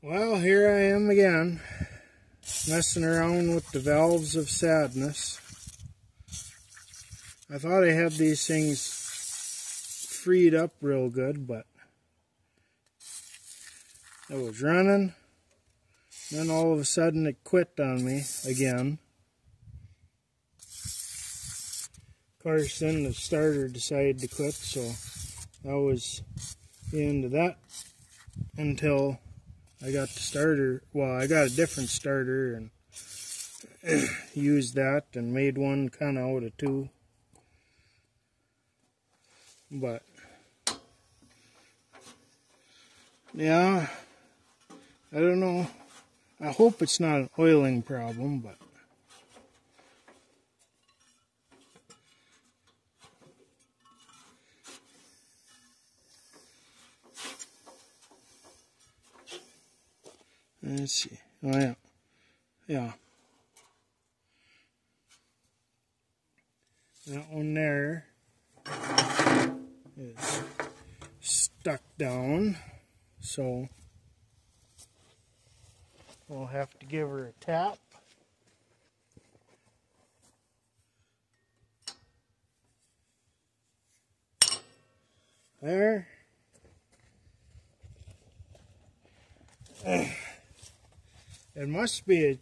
Well, here I am again, messing around with the valves of sadness. I thought I had these things freed up real good, but I was running, then all of a sudden it quit on me again. Of course, then the starter decided to quit, so that was the end of that until I got the starter. Well, I got a different starter and used that and made one kind of out of two. But yeah, I don't know. I hope it's not an oiling problem, but let's see. Oh yeah. Yeah. That one there is stuck down, so we'll have to give her a tap. There. It must be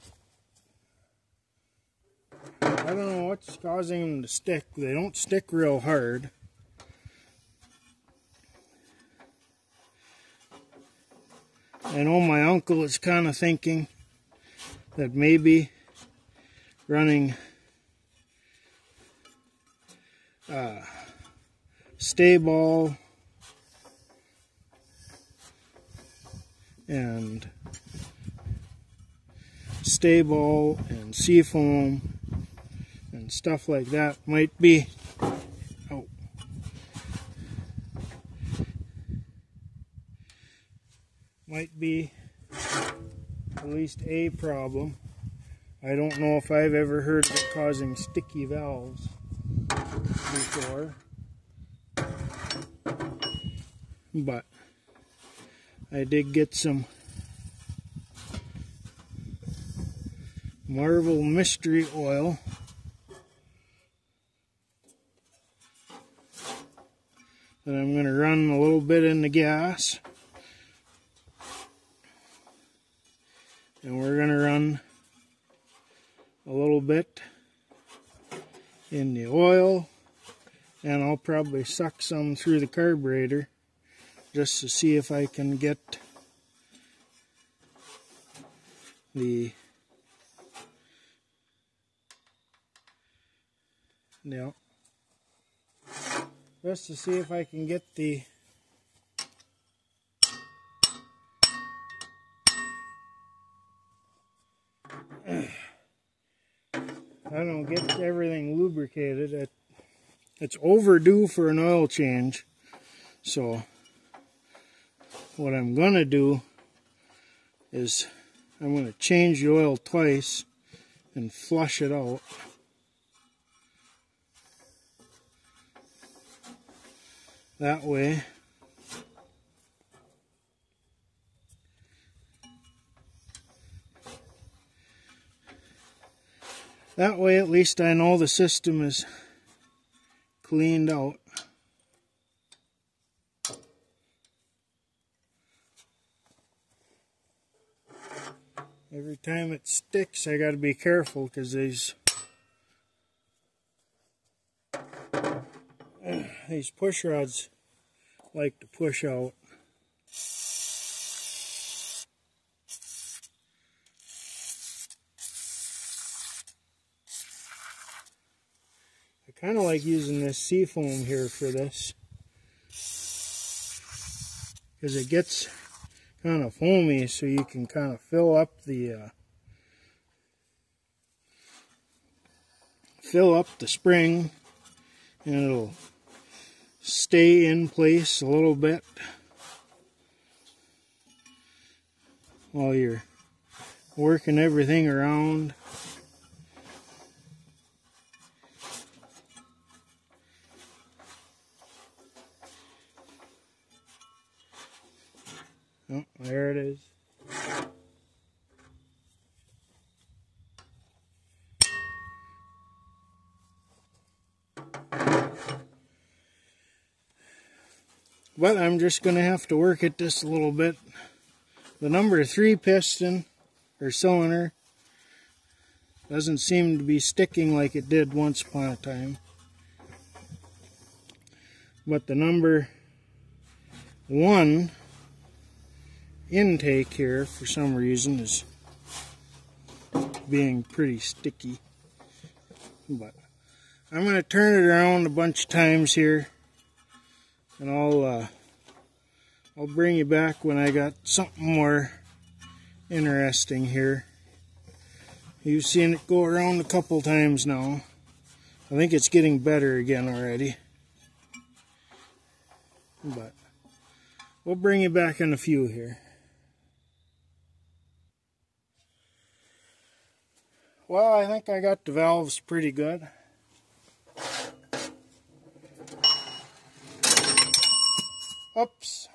I don't know what's causing them to stick. They don't stick real hard. I know my uncle is kind of thinking that maybe running stay ball and seafoam and stuff like that might be at least a problem. I don't know if I've ever heard of it causing sticky valves before, but I did get some Marvel Mystery Oil that I'm going to run a little bit in the gas, and we're going to run a little bit in the oil, and I'll probably suck some through the carburetor just to see if I can get the just to see if I can get the get everything lubricated. It's overdue for an oil change, so what I'm going to do is I'm going to change the oil twice and flush it out. That way at least I know the system is cleaned out. Every time it sticks, I got to be careful because these push rods like to push out. I kind of like using this seafoam here for this because it gets kind of foamy, so you can kind of fill up the spring, and it'll stay in place a little bit while you're working everything around. Oh, there it is. But I'm just going to have to work at this a little bit. The number 3 piston or cylinder doesn't seem to be sticking like it did once upon a time. But the number 1 intake here, for some reason, is being pretty sticky. But I'm going to turn it around a bunch of times here, and I'll bring you back when I got something more interesting here. You've seen it go around a couple times now. I think it's getting better again already. But we'll bring you back in a few here. Well, I think I got the valves pretty good. Oops.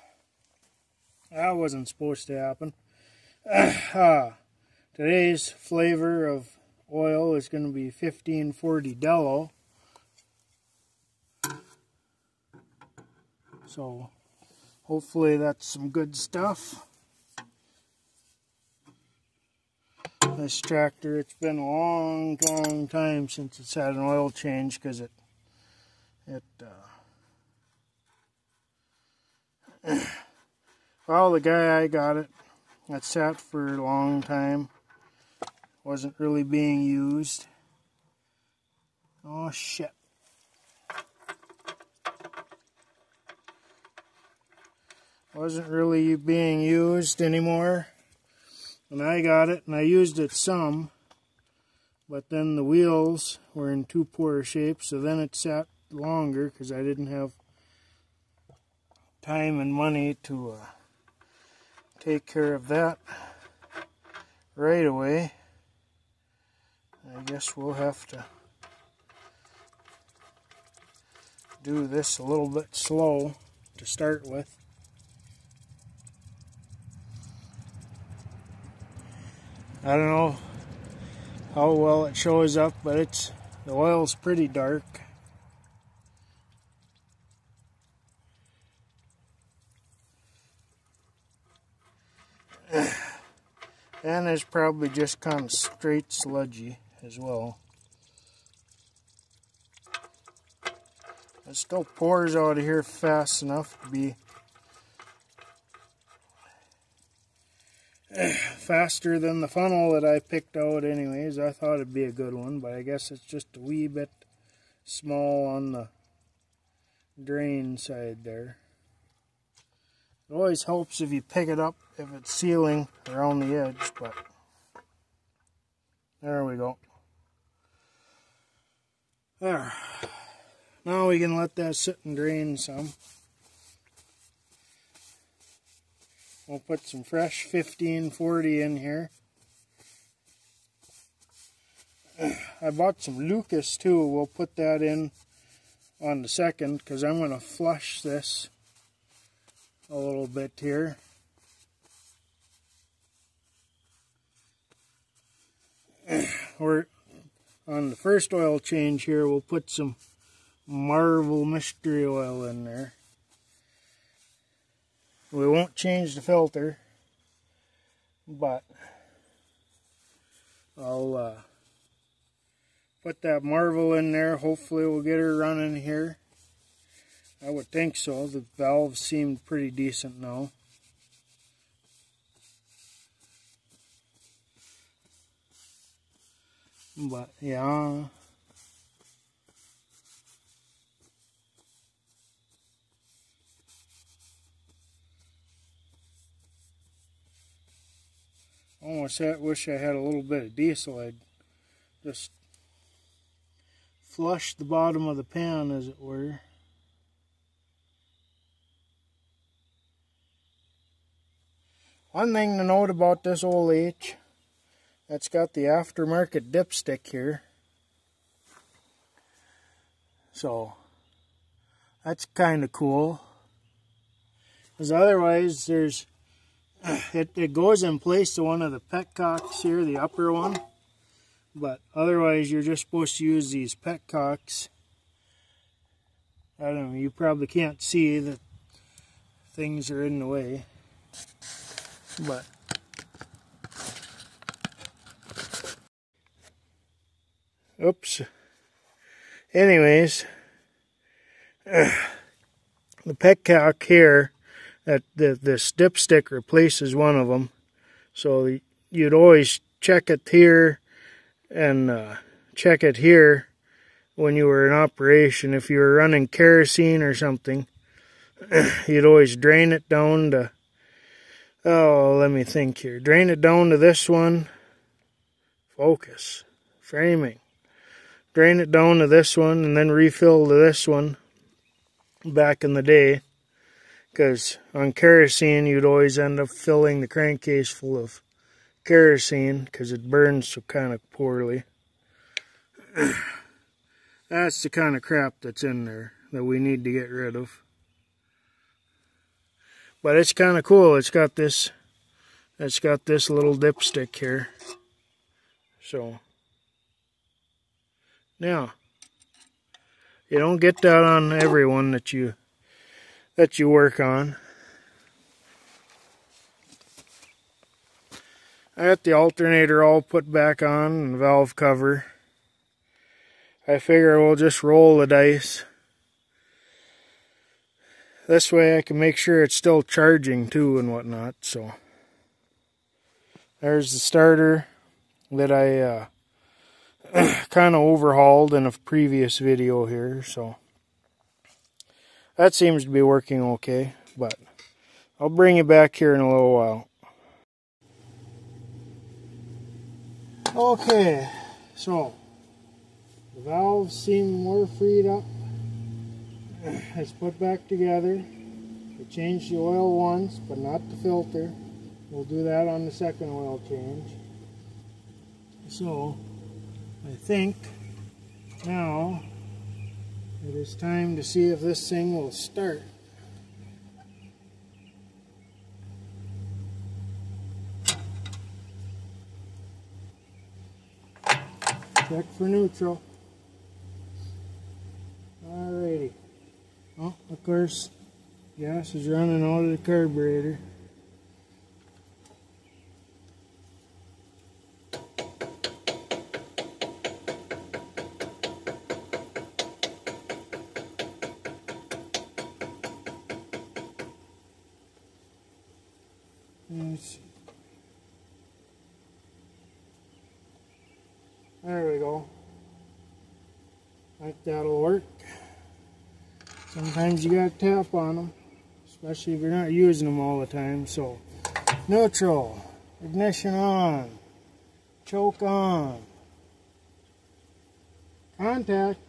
That wasn't supposed to happen. Today's flavor of oil is going to be 1540 Dello. So hopefully that's some good stuff. This tractor, it's been a long time since it's had an oil change, because well, the guy I got it, that sat for a long time, wasn't really being used. Oh shit. Wasn't really being used anymore. And I got it, and I used it some, but then the wheels were in too poor shape, so then it sat longer because I didn't have time and money to take care of that right away. I guess we'll have to do this a little bit slow to start with. I don't know how well it shows up, but the oil's pretty dark. And it's probably just kind of straight sludgy as well. It still pours out of here fast enough to be faster than the funnel that I picked out anyways. I thought it'd be a good one, but I guess it's just a wee bit small on the drain side there. It always helps if you pick it up if it's sealing around the edge, but there we go. There. Now we can let that sit and drain some. We'll put some fresh 1540 in here. I bought some Lucas too. We'll put that in on the second, because I'm going to flush this a little bit here. We're on the first oil change here. We'll put some Marvel mystery oil in there. We won't change the filter, but I'll put that Marvel in there. Hopefully we'll get her running here. I would think so. The valves seem pretty decent now. But yeah. Almost wish I had a little bit of diesel. I'd just flush the bottom of the pan, as it were. One thing to note about this old H, that's got the aftermarket dipstick here. So that's kind of cool. Because otherwise there's it goes in place to one of the petcocks here, the upper one. But otherwise you're just supposed to use these petcocks. I don't know, you probably can't see that things are in the way. But oops. Anyways, the petcock here, that this dipstick replaces one of them. So you'd always check it here and check it here when you were in operation. If you were running kerosene or something, you'd always drain it down to, oh, let me think here. Drain it down to this one. Focus. Framing. Drain it down to this one and then refill to this one back in the day. Because on kerosene, you'd always end up filling the crankcase full of kerosene because it burns so kind of poorly. That's the kind of crap that's in there that we need to get rid of. But it's kind of cool. It's got this little dipstick here. So now, you don't get that on every one that you work on. I got the alternator all put back on and valve cover. I figure we'll just roll the dice. This way I can make sure it's still charging too and whatnot. So there's the starter that I kind of overhauled in a previous video here. So that seems to be working okay, but I'll bring you back here in a little while. Okay, so the valves seem more freed up. It's put back together. We changed the oil once, but not the filter. We'll do that on the second oil change. So I think now it is time to see if this thing will start. Check for neutral. Alrighty. Oh, of course, gas is running out of the carburetor. Let's see. There we go. I think that'll work. Sometimes you gotta tap on them, especially if you're not using them all the time. So, neutral, ignition on, choke on, contact.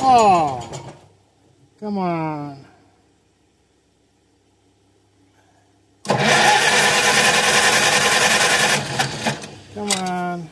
Oh, come on. Come on.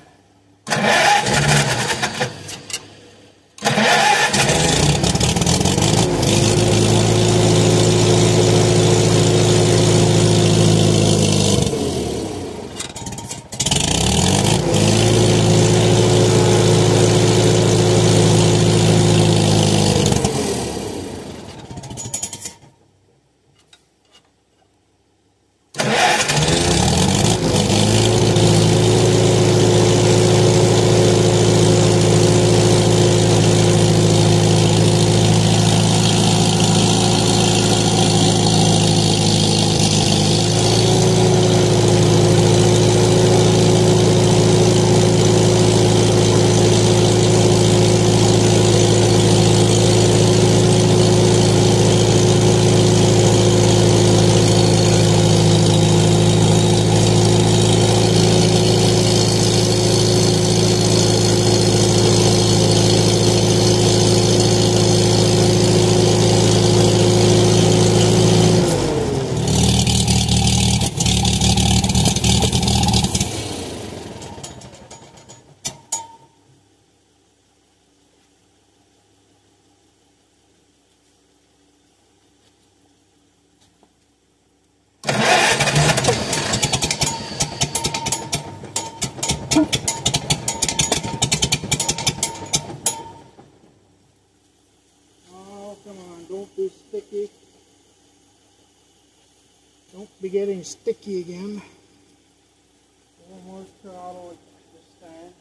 Oh, come on, don't be sticky. Don't be getting sticky again. A little more throttle this time.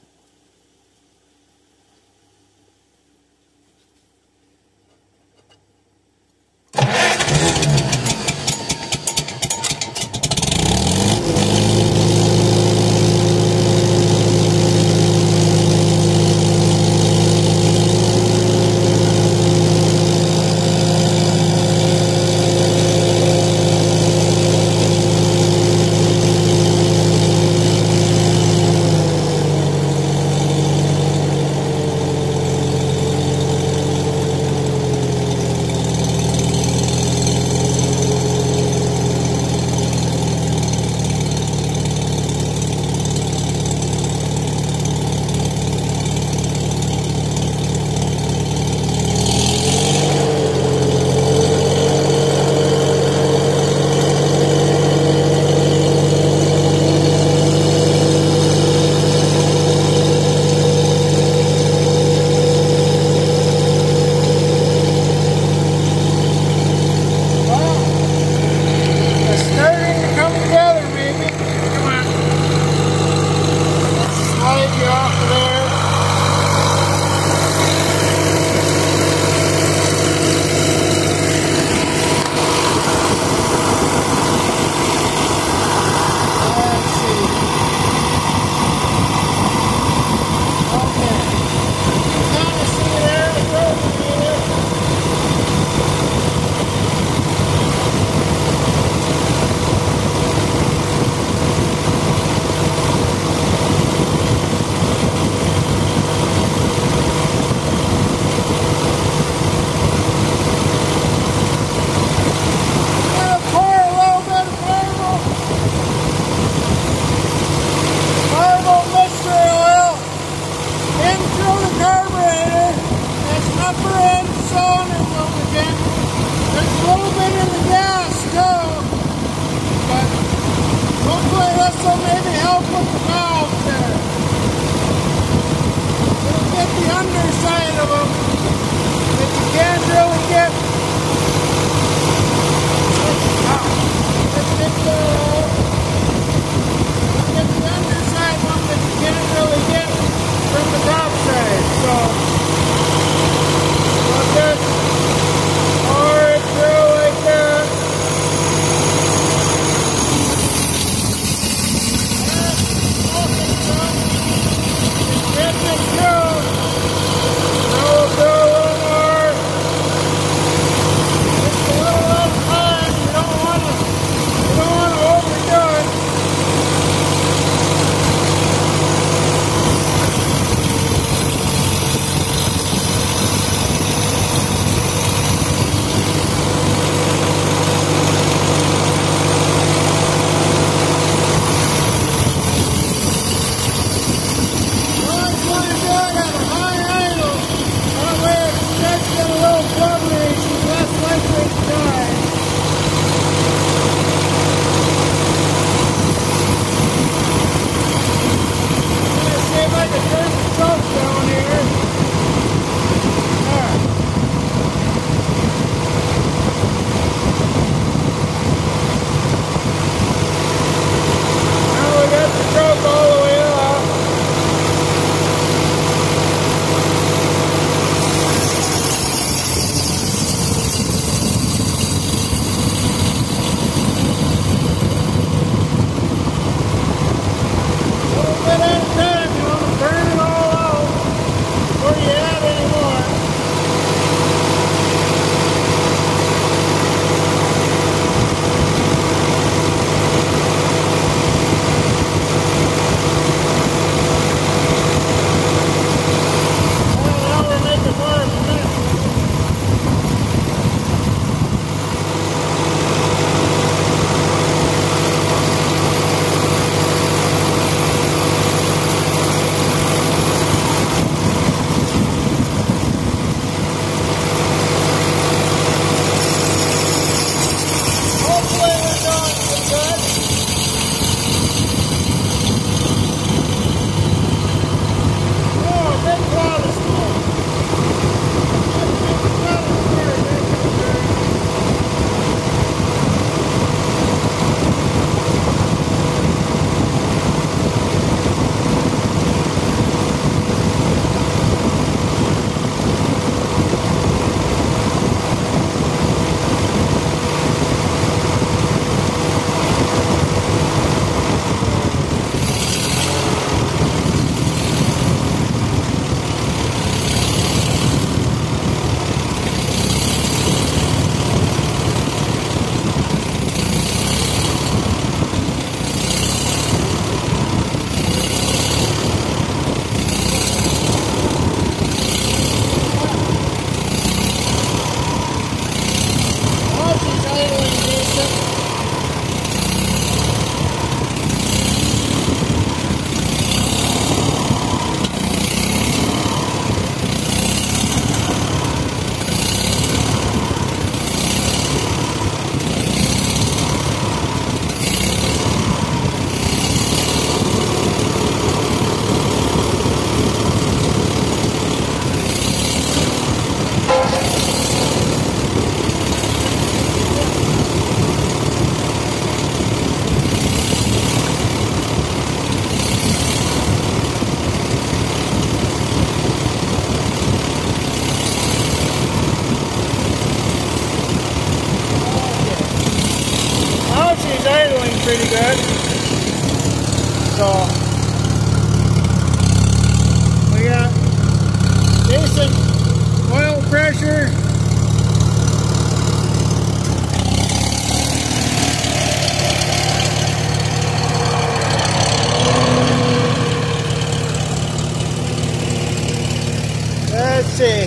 see.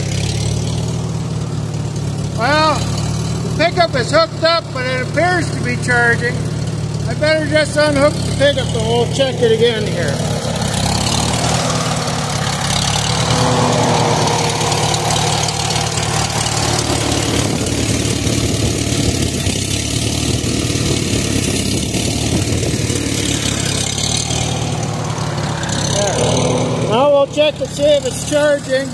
Well, the pickup is hooked up, but it appears to be charging. I better just unhook the pickup and we'll check it again here. There. Now we'll check to see if it's charging.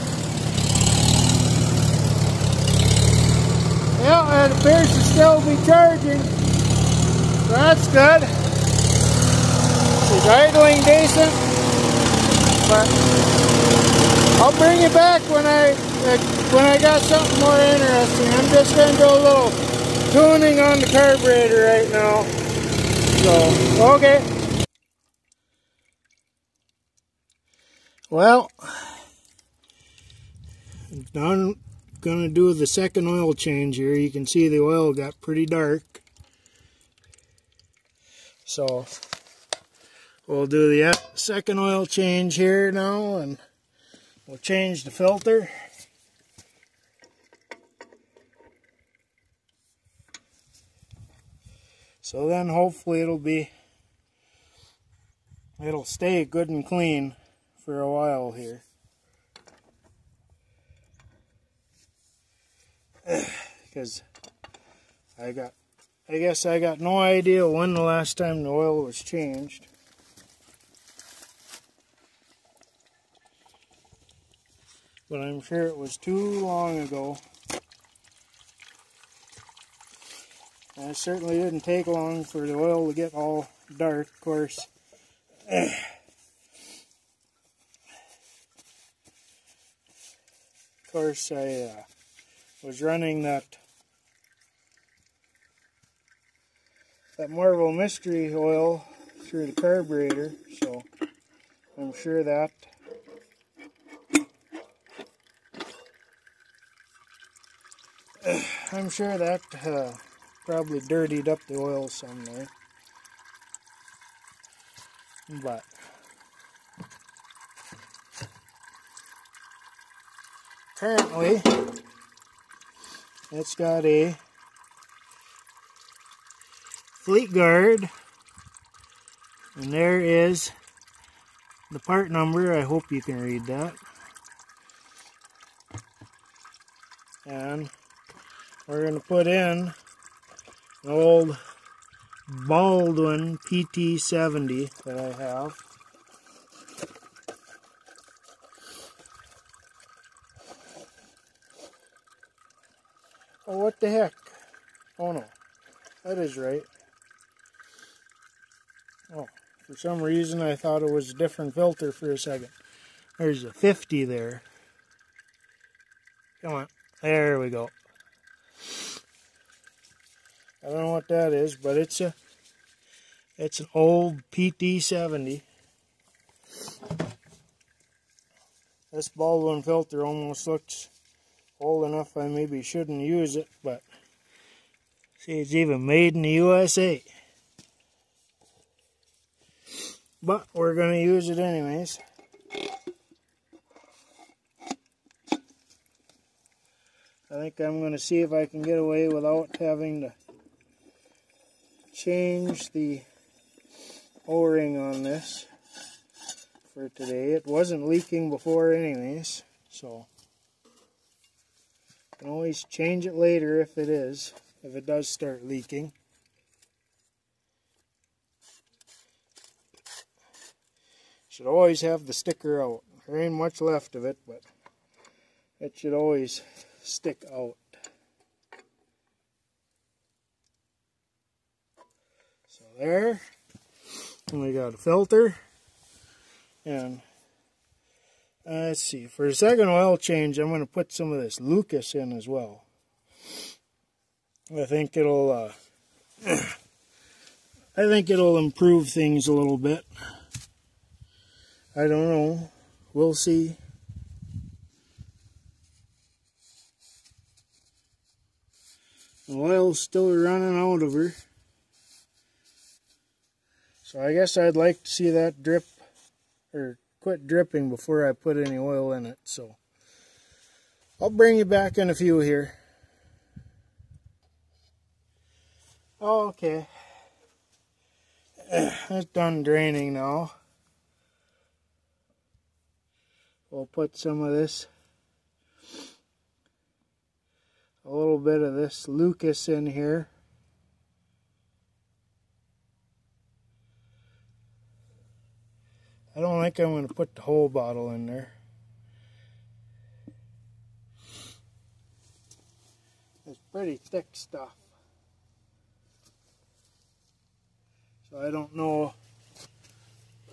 Yeah, it appears to still be charging. So that's good. She's idling decent. But I'll bring you back when I got something more interesting. I'm just going to do a little tuning on the carburetor right now. So, okay. Well, I'm going to do the second oil change here. You can see the oil got pretty dark. So we'll do the second oil change here now, and we'll change the filter. So then hopefully it'll stay good and clean for a while here. Because I guess I got no idea when the last time the oil was changed. But I'm sure it was too long ago. And it certainly didn't take long for the oil to get all dark, of course. Of course, I was running that Marvel Mystery oil through the carburetor, so I'm sure that probably dirtied up the oil somewhere. But currently it's got a fleet guard, and there is the part number. I hope you can read that. And we're going to put in an old Baldwin PT70 that I have. Oh, what the heck? Oh no, that is right. Oh, for some reason I thought it was a different filter for a second. There's a 50 there. Come on, there we go. I don't know what that is, but it's an old PT70. This Baldwin filter almost looks old enough I maybe shouldn't use it, but see, it's even made in the USA. But we're going to use it anyways. I think I'm going to see if I can get away without having to change the O-ring on this for today. It wasn't leaking before anyways, so I can always change it later if it does start leaking. Should always have the sticker out. There ain't much left of it, but it should always stick out. So there, and we got a filter, and let's see, for the second oil change I'm going to put some of this Lucas in as well. I think it'll improve things a little bit. I don't know, we'll see. The oil's still running out of her. So I guess I'd like to see that drip, or quit dripping before I put any oil in it. So I'll bring you back in a few here. Okay. It's done draining now. We'll put some of this, a little bit of this Lucas in here. I don't think I'm going to put the whole bottle in there. It's pretty thick stuff. So I don't know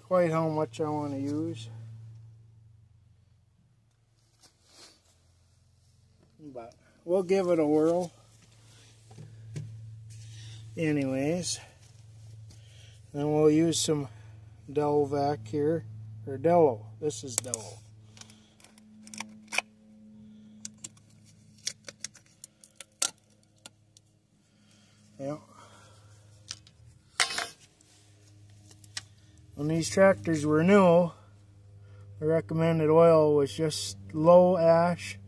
quite how much I want to use. But we'll give it a whirl. Anyways, then we'll use some Delvac here, or Dello. This is Dello. Yeah. When these tractors were new, the recommended oil was just low ash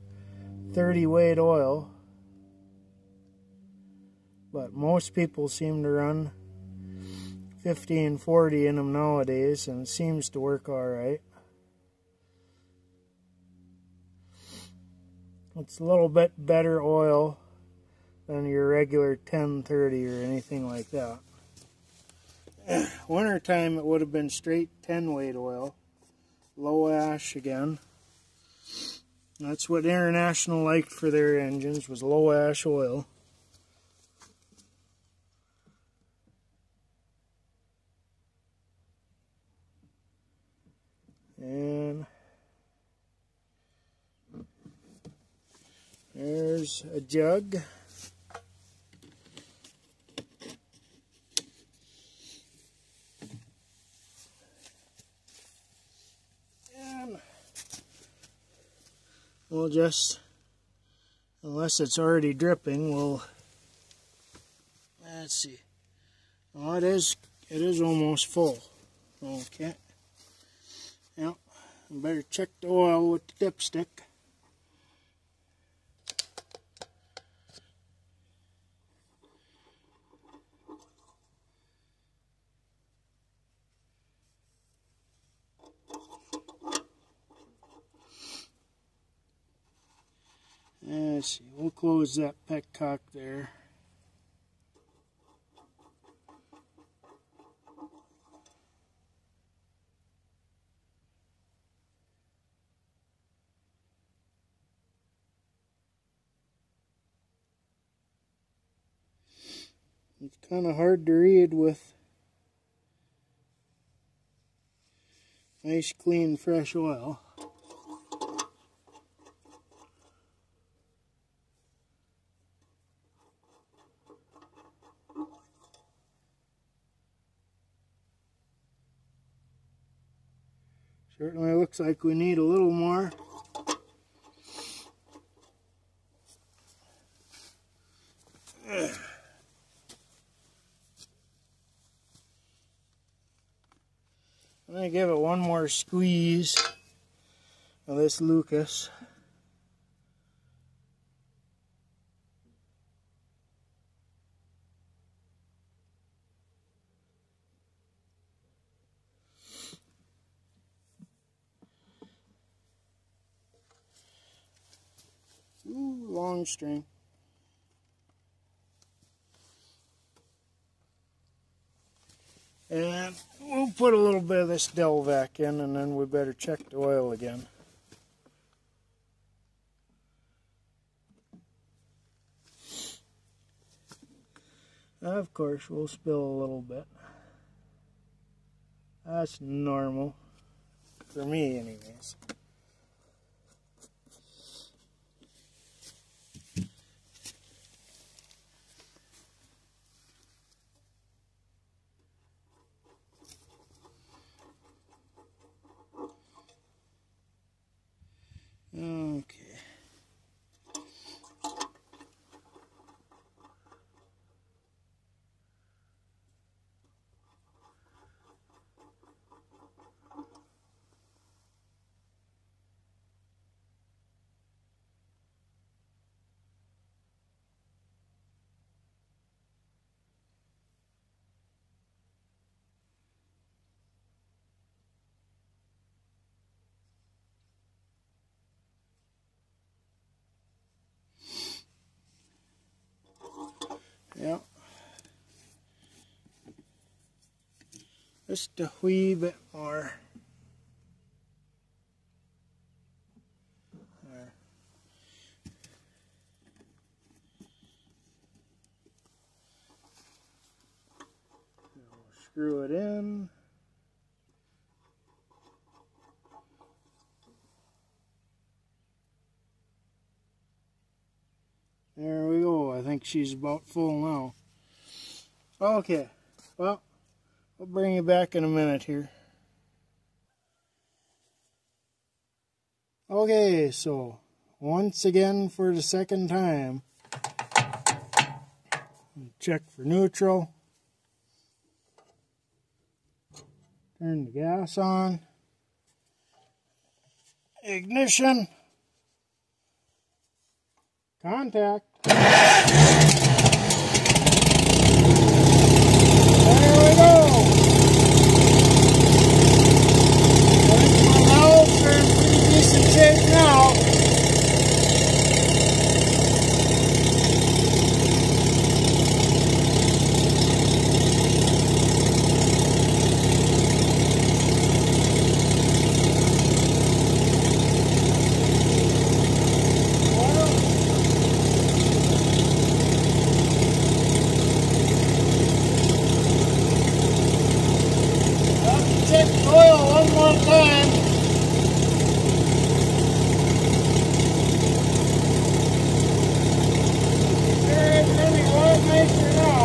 30 weight oil, but most people seem to run 50 and 40 in them nowadays, and it seems to work alright. It's a little bit better oil than your regular 1030 or anything like that. Winter time it would have been straight 10 weight oil, low ash again. That's what International liked for their engines, was low ash oil. And there's a jug. And we'll just, unless it's already dripping, we'll, let's see. Oh, it is almost full. Okay. Yep. Better check the oil with the dipstick. Let's see, we'll close that petcock there. It's kind of hard to read with nice, clean, fresh oil. Certainly looks like we need a little more. I'm going to give it one more squeeze of this Lucas. Ooh, long string. And we'll put a little bit of this Delvac in, and then we better check the oil again. Of course, we'll spill a little bit. That's normal. For me, anyways. Okay. Just a wee bit more. There. We'll screw it in. There we go. I think she's about full now. Okay, well, I'll bring you back in a minute here. Okay, so once again for the second time, check for neutral. Turn the gas on. Ignition. Contact. There we go. I think my valves are in pretty decent shape now. Check the oil one more time. Sure it's running a lot nicer now.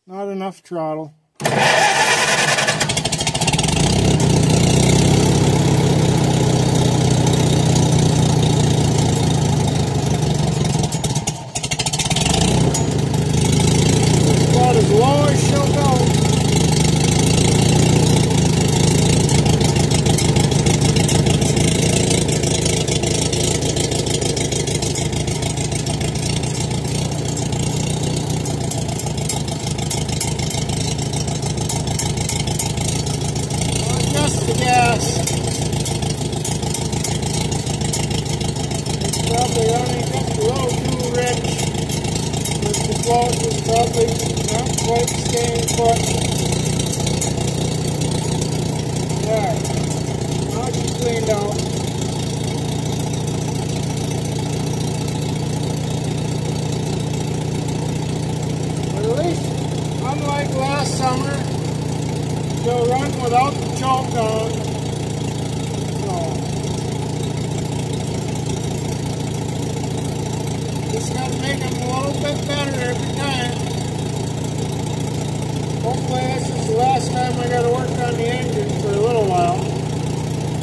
Not enough throttle. About as low as she'll go. The gas. It's probably running just a little too rich. The float is probably not quite staying put. There. Now she's cleaned out. But at least, unlike last summer, they'll run without the choke on. So, just got to make them a little bit better every time. Hopefully this is the last time I got to work on the engine for a little while.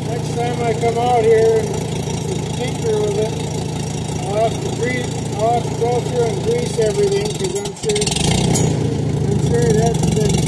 Next time I come out here and tinker with it, I'll have to go through and grease everything because I'm sure it hasn't been